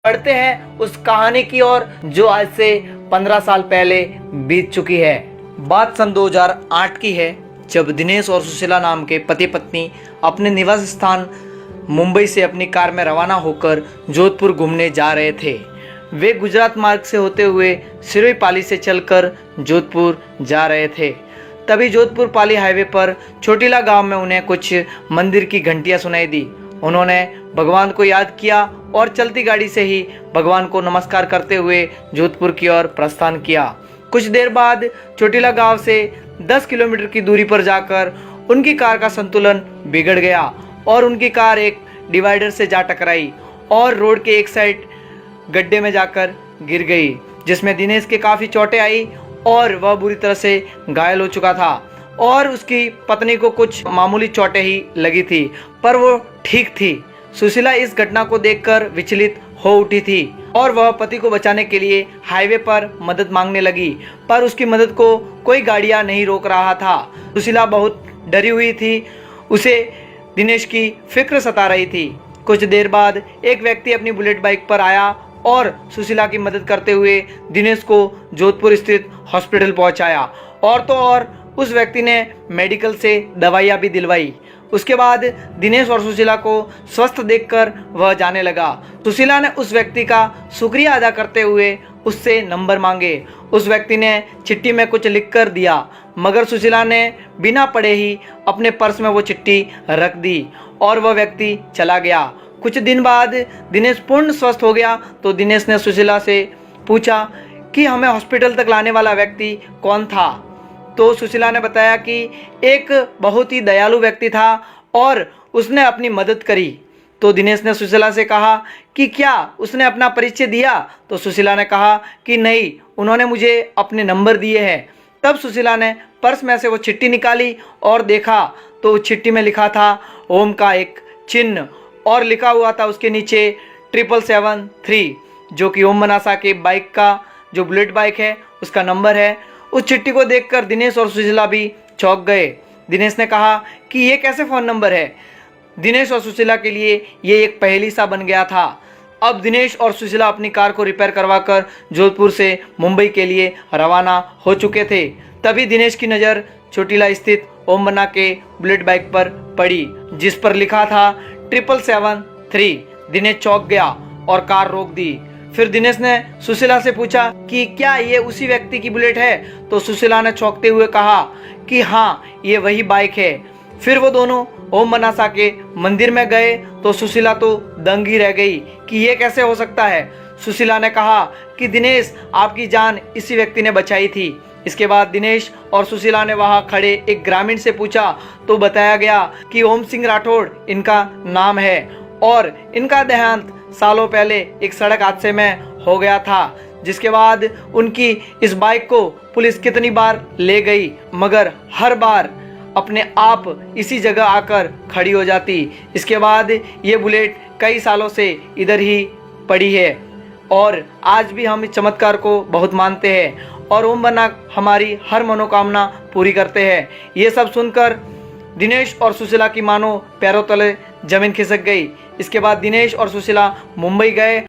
बढ़ते हैं उस कहानी की ओर जो आज से 15 साल पहले बीत चुकी है। बात सन 2008 की है, जब दिनेश और सुशीला नाम के पति पत्नी अपने निवास स्थान मुंबई से अपनी कार में रवाना होकर जोधपुर घूमने जा रहे थे। वे गुजरात मार्ग से होते हुए सिरोही से चलकर जोधपुर जा रहे थे। तभी जोधपुर पाली हाईवे पर चोटीला गांव में उन्हें कुछ मंदिर की घंटियां सुनाई दी। उन्होंने भगवान को याद किया और चलती गाड़ी से ही भगवान को नमस्कार करते हुए जोधपुर की ओर प्रस्थान किया। कुछ देर बाद चोटीला गांव से 10 किलोमीटर की दूरी पर जाकर उनकी कार का संतुलन बिगड़ गया और उनकी कार एक डिवाइडर से जा टकराई और रोड के एक साइड गड्ढे में जाकर गिर गई, जिसमें दिनेश के काफ़ी चोटें आई और वह बुरी तरह से घायल हो चुका था और उसकी पत्नी को कुछ मामूली चोटें ही लगी थी, पर वो ठीक थी। सुशीला इस घटना को देखकर विचलित हो उठी थी और वह पति को बचाने के लिए हाईवे पर मदद मांगने लगी, पर उसकी मदद को कोई गाड़ियां नहीं रोक रहा था। सुशीला बहुत डरी हुई थी, उसे दिनेश की फिक्र सता रही थी। कुछ देर बाद एक व्यक्ति अपनी बुलेट बाइक पर आया और सुशीला की मदद करते हुए दिनेश को जोधपुर स्थित हॉस्पिटल पहुंचाया और तो और उस व्यक्ति ने मेडिकल से दवाइयाँ भी दिलवाई। उसके बाद दिनेश और सुशीला को स्वस्थ देखकर वह जाने लगा। सुशीला ने उस व्यक्ति का शुक्रिया अदा करते हुए उससे नंबर मांगे। उस व्यक्ति ने चिट्ठी में कुछ लिखकर दिया, मगर सुशीला ने बिना पढ़े ही अपने पर्स में वो चिट्ठी रख दी और वह व्यक्ति चला गया। कुछ दिन बाद दिनेश पूर्ण स्वस्थ हो गया तो दिनेश ने सुशीला से पूछा कि हमें हॉस्पिटल तक लाने वाला व्यक्ति कौन था। तो सुशीला ने बताया कि एक बहुत ही दयालु व्यक्ति था और उसने अपनी मदद करी। तो दिनेश ने सुशीला से कहा कि क्या उसने अपना परिचय दिया। तो सुशीला ने कहा कि नहीं, उन्होंने मुझे अपने नंबर दिए हैं। तब सुशीला ने पर्स में से वो चिट्ठी निकाली और देखा तो उस चिट्ठी में लिखा था ओम का एक चिन्ह और लिखा हुआ था उसके नीचे 7773, जो कि ओम मनासा के बाइक का जो बुलेट बाइक है उसका नंबर है। उस चिट्ठी को देखकर दिनेश और सुशीला भी चौंक गए। दिनेश ने कहा कि ये कैसे फ़ोन नंबर है। दिनेश और सुशीला के लिए ये एक पहेली सा बन गया था। अब दिनेश और सुशीला अपनी कार को रिपेयर करवाकर जोधपुर से मुंबई के लिए रवाना हो चुके थे। तभी दिनेश की नज़र चोटीला स्थित ओम मना के बुलेट बाइक पर पड़ी, जिस पर लिखा था 7773। दिनेश चौंक गया और कार रोक दी। फिर दिनेश ने सुशीला से पूछा कि क्या ये उसी व्यक्ति की बुलेट है। तो सुशीला ने चौंकते हुए कहा कि हाँ, ये वही बाइक है। फिर वो दोनों ओम मनासा के मंदिर में गए तो सुशीला तो दंग ही रह गई कि ये कैसे हो सकता है। सुशीला ने कहा कि दिनेश, आपकी जान इसी व्यक्ति ने बचाई थी। इसके बाद दिनेश और सुशीला ने वहां खड़े एक ग्रामीण से पूछा तो बताया गया कि ओम सिंह राठौड़ इनका नाम है और इनका देहांत सालों पहले एक सड़क हादसे में हो गया था, जिसके बाद उनकी इस बाइक को पुलिस कितनी बार ले गई, मगर हर बार अपने आप इसी जगह आकर खड़ी हो जाती। इसके बाद ये बुलेट कई सालों से इधर ही पड़ी है और आज भी हम इस चमत्कार को बहुत मानते हैं और ओम मना हमारी हर मनोकामना पूरी करते हैं। ये सब सुनकर दिनेश और सुशीला की मानो पैरों तले जमीन खिसक गई। इसके बाद दिनेश और सुशीला मुंबई गए